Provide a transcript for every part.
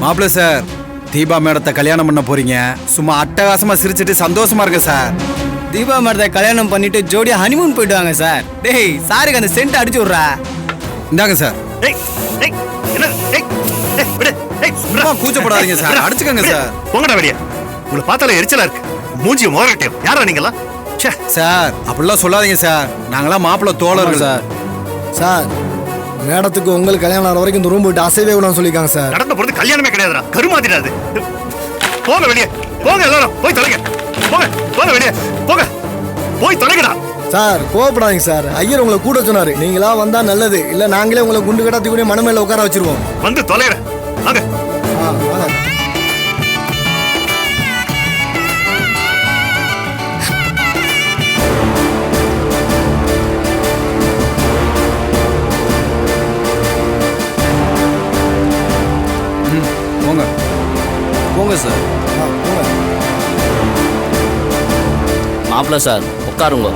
மாப்பிள்ள சார், தீபா மேடத்தை கல்யாணம் பண்ண போறீங்க. சும்மா அட்டகாசமா சிரிச்சிட்டு சந்தோஷமா இருக்க சார். தீபா மேடத்தை கல்யாணம் பண்ணிட்டு ஜோடியா ஹனிமூன் போயிட்டு வாங்க சார். டேய் சாருக்கு அந்த சென்ட் அடிச்சு விட்றா. இந்தாங்க சார். கூச்சப்படாதீங்க சார், அடிச்சுக்கங்க சார். போங்கடா வெளியே. உங்களை பார்த்தாலே எரிச்சலா இருக்கு. மூஞ்சிய மோரட்டையும். யாரா நீங்களா? சார் அப்படிலாம் சொல்லாதீங்க சார், நாங்களாம் மாப்பிள்ள தோழர்கள் சார். சார் மேடத்துக்கு உங்களுக்கு கல்யாணம் ஆகிற வரைக்கும் இந்த ரூம் போயிட்டு அசைவே விடான்னு சொல்லியிருக்காங்க சார். நடந்த பொழுது கல்யாணமே கிடையாதுடா, கருமாதிராது. போங்க வெளியே, போங்க எல்லாரும் போய் தொலைங்க. போங்க போங்க வெளியே, போங்க போய் தொலைங்கடா. சார் கோவப்படாதீங்க சார், ஐயர் உங்களை கூட சொன்னாரு. நீங்களா வந்தா நல்லது, இல்ல நாங்களே உங்களை குண்டு கட்டாத்தி கூட மன மேல உட்கார வச்சிருவோம். வந்து தொலைகிறேன். வாங்க. வாங்க. போங்க போங்க சார். மாப்பிள்ள சார் உட்காருங்க.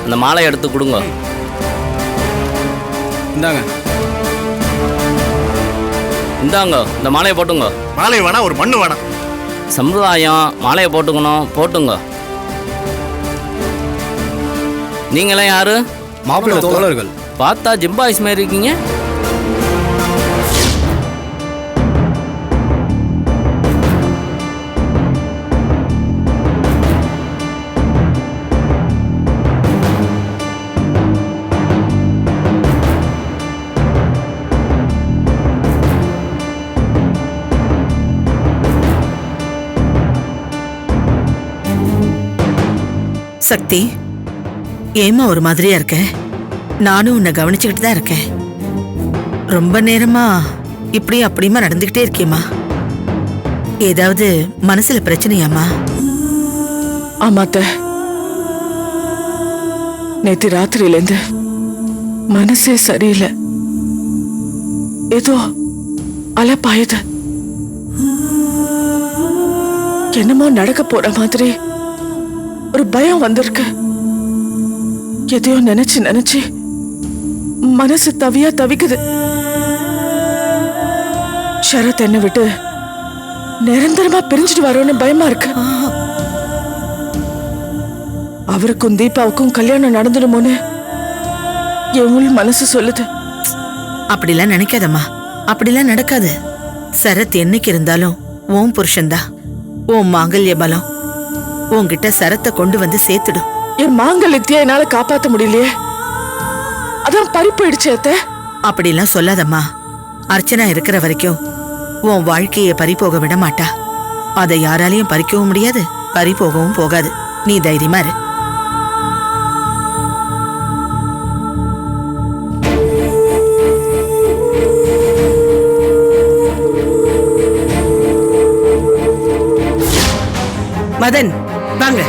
அந்த மாலை எடுத்து கொடுங்க. இந்தாங்க. இந்தாங்க இந்த மாலையை போட்டுங்க. மாலை வேணா, ஒரு மண்ணு வேணாம். சம்பிரதாயம், மாலையை போட்டுக்கணும், போட்டுங்க. நீங்களாம் யாரு? மாப்பிள்ள தோழர்கள். பார்த்தா ஜிம்பாய்ஸ் மாதிரி இருக்கீங்க. சக்தி, ஏமா ஒரு மாதிரியா இருக்க? நானும் உன்னை கவனிச்சுக்கிட்டு தான் இருக்கேன். ரொம்ப நேரமா இப்படி அப்படியுமா நடந்துகிட்டே இருக்கேம்மா. ஏதாவது மனசுல பிரச்சனையாமா? ஆமாத்த, நேத்து ராத்திரியிலேருந்து மனசே சரியில்லை. ஏதோ அலப்பாயுது. என்னமோ நடக்க போற மாதிரி ஒரு பயம் வந்திருக்கு. எதையோ நினைச்சு நினைச்சு மனசு தவியா தவிக்குது. ஷரத் என்ன விட்டு நிரந்தரமா பிரிஞ்சுட்டு வரோன்னு பயமா இருக்கு. அவருக்கும் தீபாவுக்கும் கல்யாணம் நடந்துடுமோன்னு என் உள் மனசு சொல்லுது. அப்படிலாம் நினைக்காதம்மா, அப்படிலாம் நடக்காது. சரத் என்னைக்கு இருந்தாலும் உன் புருஷன்தான். உன் மாங்கல்ய பலம் உன்கிட்ட சரத்தை கொண்டு வந்து சேர்த்துடும். என் மாங்கல்யத்தையே என்னால காப்பாத்த முடியலையே, அதான் பறி போயிடுச்சு அத்தை. அப்படிலாம் சொல்லாதம்மா. அர்ச்சனா இருக்கிற வரைக்கும் உன் வாழ்க்கையை பறி போக விட மாட்டா. அதை யாராலையும் பறிக்கவும் முடியாது, பறி போகவும் போகாது. நீ தைரியமா இரு. மதன் வாங்க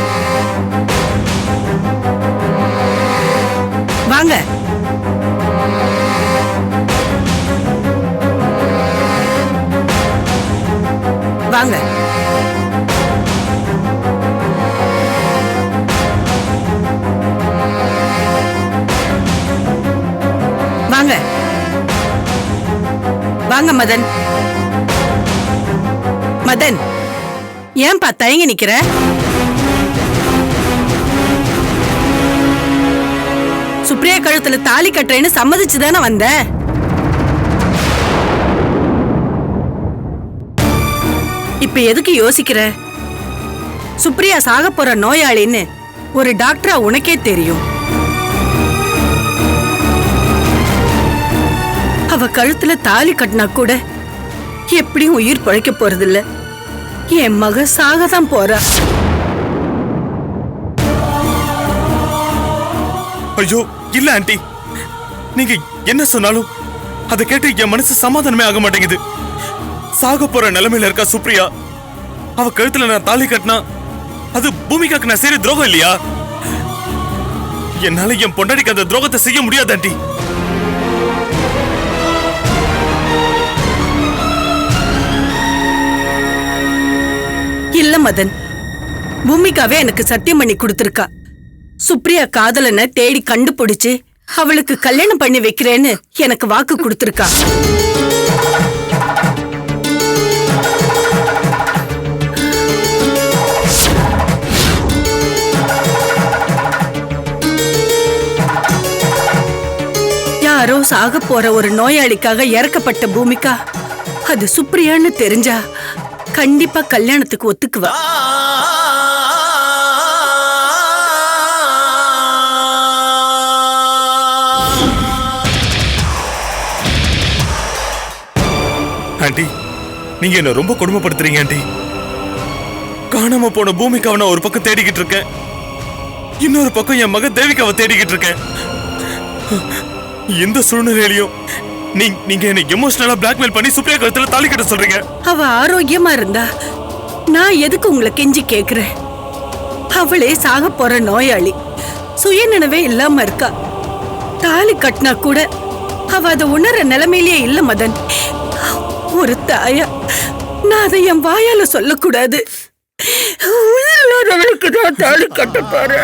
வாங்க. வாங்க. வாங்க வாங்க மதன். மதன், ஏன்பா தயங்கி நிக்கிற? சுப்ரியா கழுத்துல தாலி கட்டுறேன்னு சம்மதிச்சுதானே வந்த. இப்ப எதுக்கு யோசிக்கிற? சுப்ரியா சாக போற நோயாளின்னு ஒரு டாக்டரா உனக்கே தெரியும். அவ கழுத்துல தாலி கட்டினா கூட எப்படியும் உயிர் பழைக்க போறதில்ல. என் மக சாகதான் போறா. ஐயோ இல்ல ஆண்டி, நீங்க என்ன சொன்னாலும் அதை கேட்டு என் மனசு சமாதானமே ஆக மாட்டேங்குது. சாக போற நிலைமையில இருக்கா சுப்ரியா. அவ கழுத்துல நான் தாலி கட்டினா அது பூமிகாக்கு நான் செய்யற துரோகம் இல்லையா? என்னால என் பொண்டாடிக்கு அந்த துரோகத்தை செய்ய முடியாது ஆண்டி. இல்ல மதன், பூமிகாவே எனக்கு சத்தியம் பண்ணி கொடுத்திருக்கா. சுப்ரியா காதலனை தேடி கண்டுபிடிச்சு அவளுக்கு கல்யாணம் பண்ணி வைக்கிறேன்னு எனக்கு வாக்கு கொடுத்திருக்கா. யாரோ சாக போற ஒரு நோயாளிக்காக இறக்கப்பட்ட பூமிகா அது சுப்ரியான்னு தெரிஞ்சா கண்டிப்பா கல்யாணத்துக்கு ஒத்துக்குவா. ஆண்டி, நீங்க என்ன ரொம்ப கொடுமைப்படுத்துறீங்க ஆண்டி. காணாம போன பூமிக்காவை நான் ஒரு பக்கம் தேடிக்கிட்டு இருக்கேன், இன்னொரு பக்கம் என் மகன் தேவிகாவை தேடிக்கிட்டு இருக்கேன். இந்த சூழ்நிலையிலையும் நீங்க என்ன எமோஷனலா பிளாக்மெயில் பண்ணி சுப்ரியா கழுத்துல தாலி கட்ட சொல்றீங்க. அவ ஆரோக்கியமா இருந்தா நான் எதுக்கு உங்களை கெஞ்சி கேக்குறேன்? அவளே சாக போற நோயாளி, சுயநினைவே இல்லாம இருக்கா. தாலி கட்டினா கூட அவ அதை உணர நிலைமையிலேயே இல்ல மதன். ஒரு தாயா நான் அதை என் வாயால சொல்லக்கூடாது. உயிரிழந்தவளுக்கு தான் தாலி கட்ட பாரு.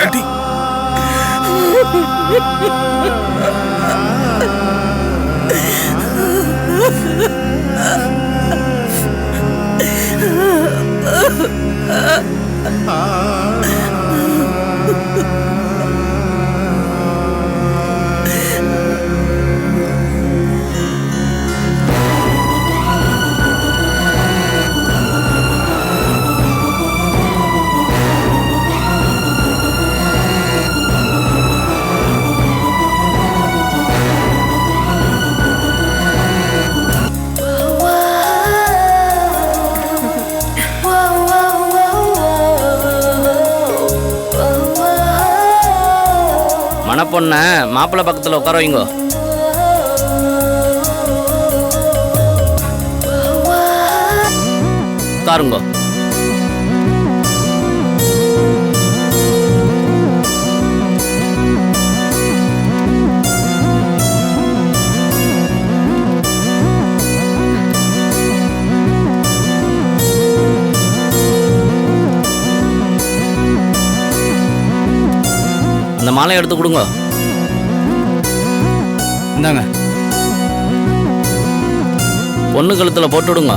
மணப்பொண்ண மாப்பிள்ளை பக்கத்தில் உட்கார வைங்கோ. உட்காருங்கோ. அந்த மாலை எடுத்து கொடுங்க. இந்தாங்க. பொண்ணு கழுத்துல போட்டு விடுங்க.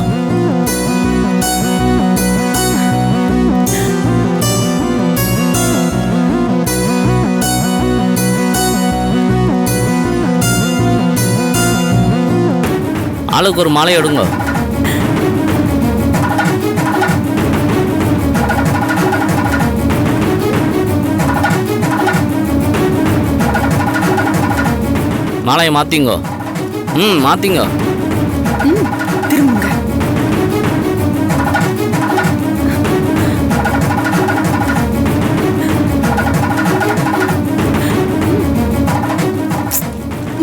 ஆளுக்கு ஒரு மாலை எடுங்க. மாலையை மாத்திங்கோ. மாத்திங்க. திரும்புங்க.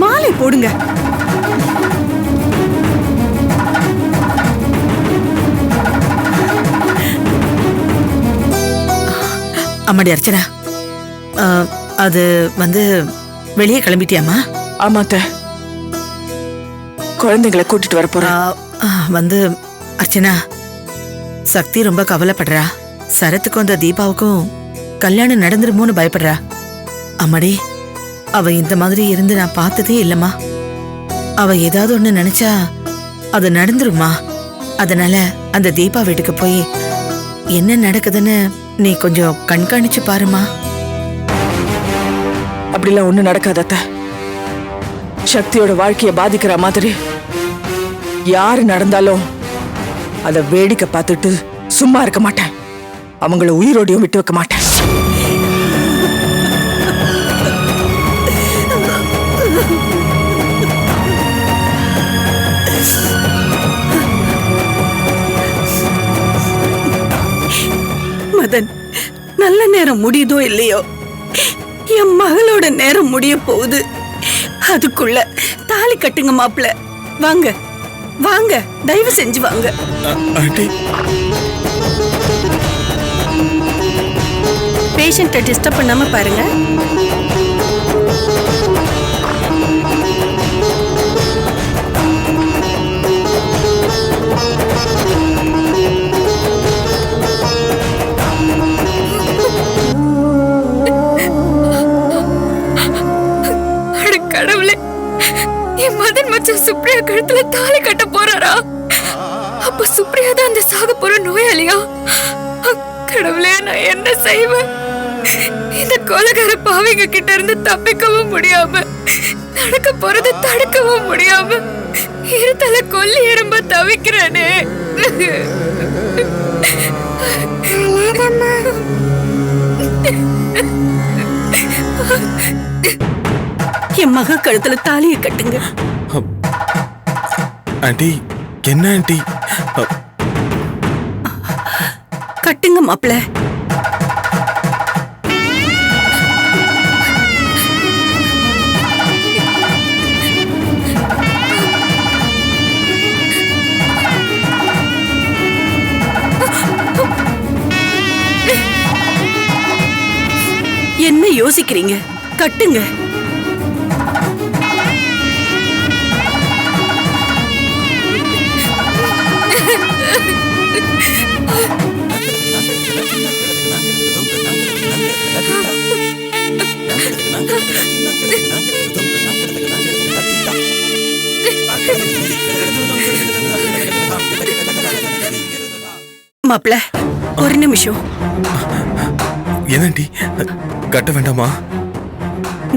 மாலை போடுங்க. அம்மாடி அர்ச்சனா, அது வந்து வெளியே கிளம்பிட்டியாமா? ஆமாத்த, குழந்தைங்களை கூட்டிட்டு வர போறேன். வந்து அர்ச்சனா, சக்தி ரொம்ப கவலைப்படுறா. சரத்துக்கும் அந்த தீபாவுக்கும் கல்யாணம் நடந்துருமோன்னு பயப்படுறா. அம்மாடி, அவ இந்த மாதிரி இருந்து நான் பார்த்ததே இல்லம்மா. அவ ஏதாவது ஒண்ணு நினைச்சா அது நடந்துருமா. அதனால அந்த தீபா வீட்டுக்கு போய் என்ன நடக்குதுன்னு நீ கொஞ்சம் கண்காணிச்சு பாருமா. அப்படிலாம் ஒண்ணு நடக்காதத்த. சக்தியோட வாழ்க்கைய பாதிக்கிற மாதிரி யாரு நடந்தாலும் அத வேடிக்கை பார்த்துட்டு சும்மா இருக்க மாட்டேன். அவங்கள உயிரோடையும் விட்டு வைக்க மாட்டேன். மதன், நல்ல நேரம் முடியுதோ இல்லையோ, என் மகளோட நேரம் முடிய போகுது. அதுக்குள்ள தாலி கட்டுங்க மாப்பிள்ள. வாங்க வாங்க, தயவு செஞ்சு வாங்க. பேஷண்ட்டை டிஸ்டர்ப் பண்ணாம பாருங்க. கழுத்துல தாலி கட்ட போறாரா? அப்ப சுப்ரியா தான் அந்த சாக போற நோயாளியா? கடவுளே, நான் என்ன செய்வேன்? இந்த கொலைகார பாவிங்க கிட்ட இருந்து தப்பிக்கவும் முடியாம, நடக்க போறதை தடுக்கவும் முடியாம, இருத்தல கொல்லி எறும்ப தவிக்கிறேனே. என் மக கழுத்துல தாலியை கட்டுங்க. ஆண்டி, என்ன ஆண்டி? கட்டுங்க மாப்பிள. என்ன யோசிக்கிறீங்க? கட்டுங்க. மாப்பிள, ஒரு நிமிஷம். என்னண்டி, கட்ட வேண்டாமா?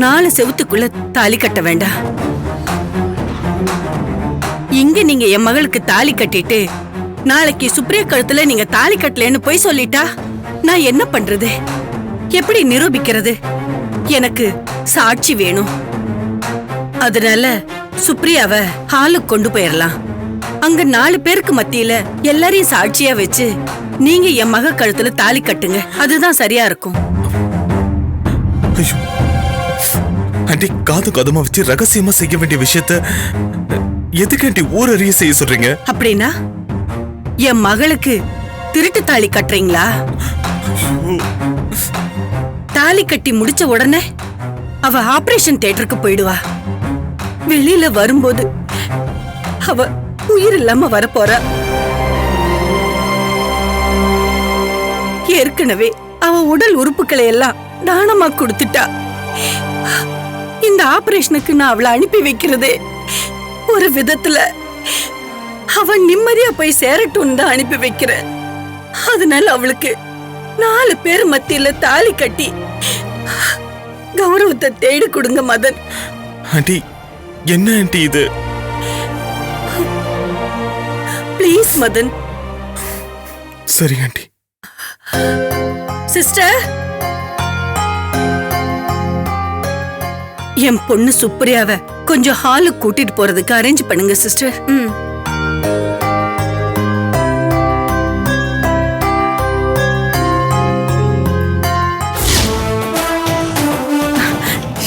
4 செவுத்துக்குள்ள தாலி கட்ட வேண்டாம். இங்க நீங்க என் மகளுக்கு தாலி கட்டிட்டு நாளைக்கு சுப்ரியா கழுத்துல நீங்க தாலி கட்டலன்னு போய் சொல்லிட்டா நான் என்ன பண்றது? எப்படி நிரூபிக்கிறது? எனக்கு சாட்சி வேணும். அதனால சுப்ரியாவை ஹாலுக்கு கொண்டு போயிடலாம். அங்க 4 பேருக்கு மத்தியில எல்லாரையும் சாட்சியா வச்சு நீங்க என் மக கழுத்துல தாலி கட்டுங்க. அதுதான் சரியா இருக்கும். ஆண்டி, காது கதமா வச்சு ரகசியமா செய்ய வேண்டிய விஷயத்த எதுக்கு ஆண்டி ஊரறிய செய்ய சொல்றீங்க? அப்படின்னா என் மகளுக்கு திருட்டு தாலி கட்டுறீங்களா? தாலி கட்டி முடிச்ச உடனே அவ ஆபரேஷன் தியேட்டருக்கு போயிடுவா. வெளியில வரும்போது அவ உயிர் இல்லாம வரப்போறா. ஏற்கனவே அவ உடல் உறுப்புகளை எல்லாம் தானமா கொடுத்துட்டா. இந்த ஆபரேஷனுக்கு நான் அவளை அனுப்பி வைக்கிறதே ஒரு விதத்துல அவ நிம்மதியா போய் சேரட்டும் தான் அனுப்பி வைக்கிறேன். அதனால அவளுக்கு 4 பேர் மத்தியில தாலி கட்டி கௌரவத்தை தேடி கொடுங்க மதன். ஆண்டி, என்ன ஆண்டி இது? ப்ளீஸ் மதன். சரி ஆண்டி. சிஸ்டர், என் பொண்ணு சுப்ரியாவை கொஞ்சம் ஹாலுக்கு கூட்டிட்டு போறதுக்கு அரேஞ்ச் பண்ணுங்க சிஸ்டர்.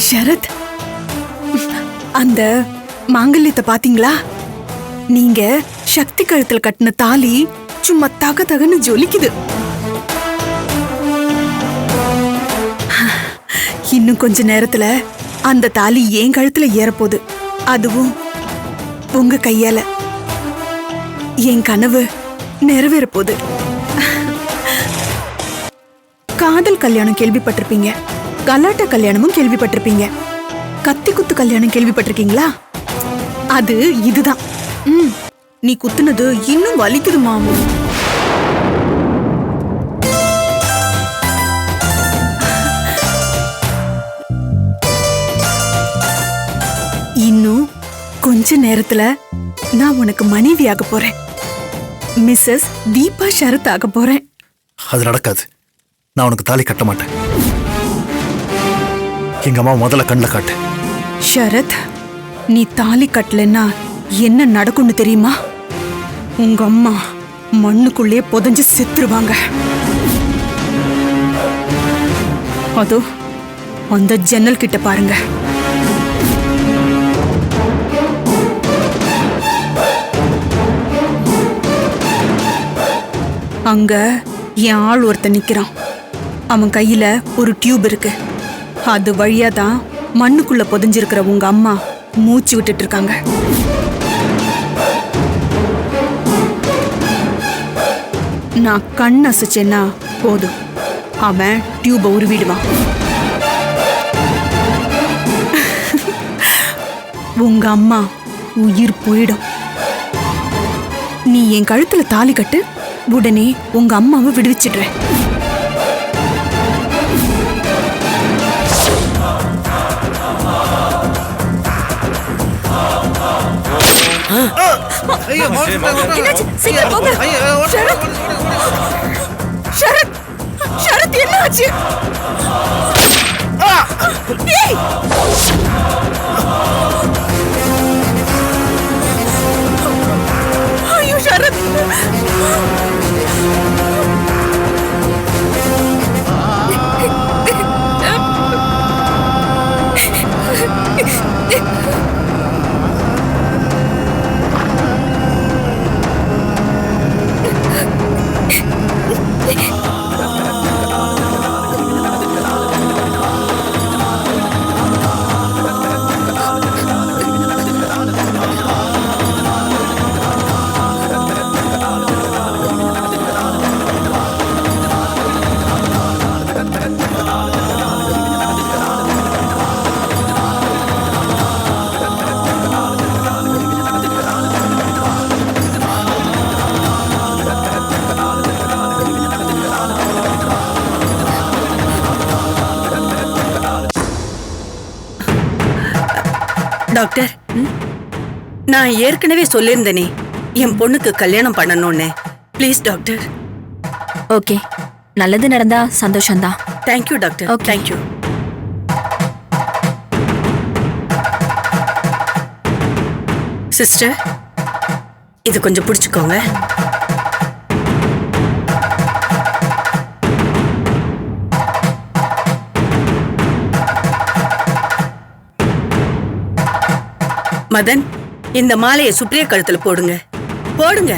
ஷரத், அந்த மாங்கல்யத்தை பாத்தீங்களா? நீங்க சக்தி கழுத்துல கட்டின தாலி சும்மா தக தகன்னு ஜொலிக்குது. இன்னும் கொஞ்ச நேரத்துல அந்த தாலி என் கழுத்துல ஏறப்போகுது. அதுவும் உங்க கையால. என் கனவு நிறைவேற போகுது. காதல் கல்யாணம் கேள்விப்பட்டிருப்பீங்க, கலாட்டா கல்யாணமும் கேள்விப்பட்டிருப்பீங்க, கத்தி குத்து கல்யாணம் கேள்விப்பட்டிருக்கீங்களா? அது இதுதான். நீ குத்துனது இன்னும் வலிக்குது மாமு. இன்னும் கொஞ்ச நேரத்துல நான் உனக்கு மனைவியாக போறேன். மிஸ்ஸஸ் தீபா ஷரத் ஆக போறேன். அது நடக்காது. நான் உனக்கு தாலி கட்ட மாட்டேன். எங்க அம்மா முதல்ல கண்ணில் காட்டு. ஷரத், நீ தாலி கட்டலன்னா என்ன நடக்கும்னு தெரியுமா? உங்க அம்மா மண்ணுக்குள்ளே புதைஞ்சு செத்துருவாங்க. அதோ அந்த ஜன்னல் கிட்ட பாருங்க. அங்க என் ஆள் ஒருத்தன் நிக்கிறான். அவன் கையில ஒரு டியூப் இருக்கு. அது வழியாதான் மண்ணுக்குள்ள புதைஞ்சிருக்கிற உங்க அம்மா மூச்சு விட்டுட்டு இருக்காங்க. நான் கண் அசைச்சேன்னா போதும், அவன் டியூபை உருவிடுவான். உங்க அம்மா உயிர் போயிடும். நீ என் கழுத்துல தாலி கட்டு, உடனே உங்க அம்மாவை விடுவிச்சிடுறேன். என்னாச்சு? சீக்கிரம் போங்க. ஷரத்! ஷரத்! ஷரத், என்ன ஆச்சு? ஏய்! ஐயோ ஷரத்! டாக்டர், நான் ஏற்கனவே சொல்லியிருந்தேனே என் பொண்ணுக்கு கல்யாணம் பண்ணணும்னு. Please doctor. ஓகே, நல்லது நடந்தா சந்தோஷம்தான். Thank you doctor. தேங்க்யூ. சிஸ்டர், இது கொஞ்சம் பிடிச்சுக்கோங்க. மதன், இந்த மாலையை சுப்ரியா கழுத்துல போடுங்க. போடுங்க.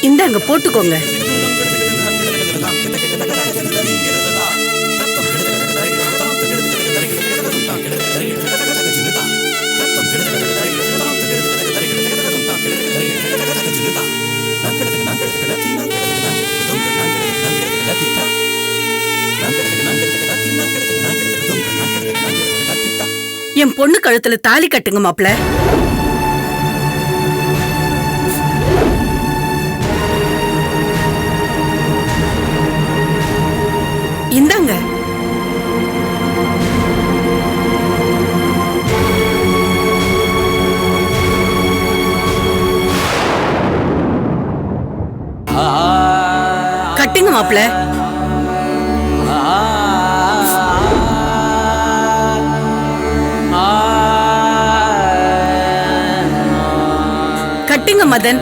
இந்தாங்க, போட்டுக்கோங்க. என் பொண்ணு கழுத்துல தாலி கட்டுங்க மாப்ள. இந்தாங்க. கட்டுங்க மாப்ள. கட்டுங்க மதன்.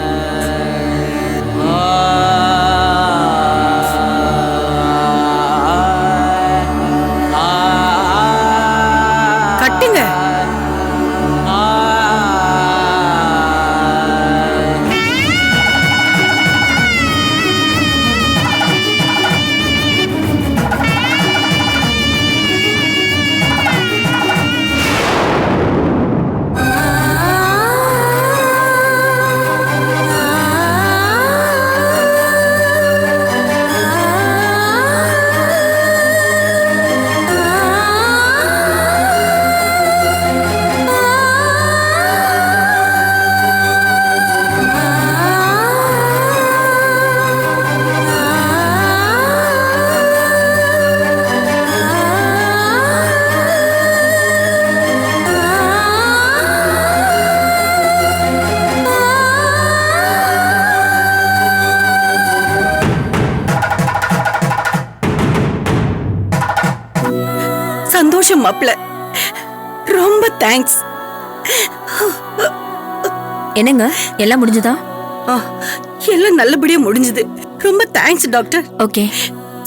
கட்டுங்க. சந்தோஷம் மாப்ள, ரொம்ப தேங்க்ஸ். என்னங்க எல்லாம் முடிஞ்சதா? எல்லாம் நல்லபடியா முடிஞ்சது. ரொம்ப தேங்க்ஸ் டாக்டர். ஓகே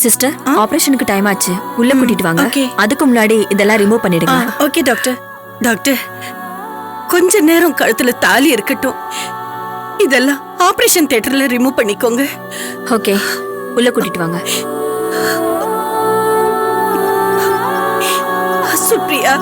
சிஸ்டர், ஆபரேஷனுக்கு டைம் ஆச்சு, உள்ள கூட்டிட்டு வாங்க. Okay. அதுக்கு முன்னாடி இதெல்லாம் ரிமூவ் பண்ணிடுங்க. Okay doctor. டாக்டர், கொஞ்ச நேரம் கழுத்துல தாலி இருக்கட்டும், இதெல்லாம் ஆபரேஷன் தியேட்டர்ல ரிமூவ் பண்ணிக்கோங்க. ஓகே, உள்ள கூட்டிட்டு வாங்க. சுப்ரியா,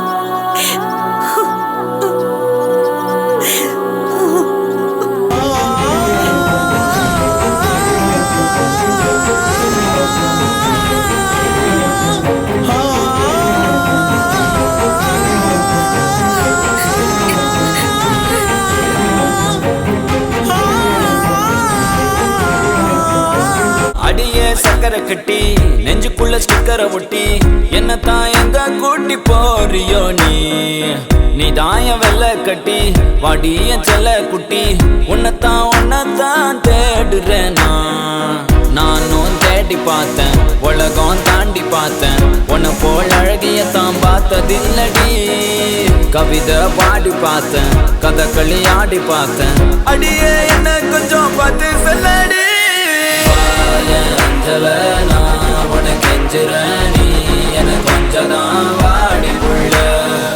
அடியே சக்கரை கட்டி நெஞ்சுக்குள்ள ஸ்டிக்கரை ஒட்டி என்னத்தான் எங்க கூட்டி போறியோ நீ தாய வெள்ள கட்டி வாடிய செல்ல குட்டி உன்னத்தான் தேடுறேன் நானும் தேடி பார்த்தேன், உலகம் தாண்டி பார்த்தேன், உன்னை போல் அழகியத்தான் பார்த்ததில்லடி. கவிதை பாடி பார்த்தேன், கதகளி ஆடி பார்த்தேன், அடியே என்ன கொஞ்சம் பார்த்து சொல்லடி. அஞ்சல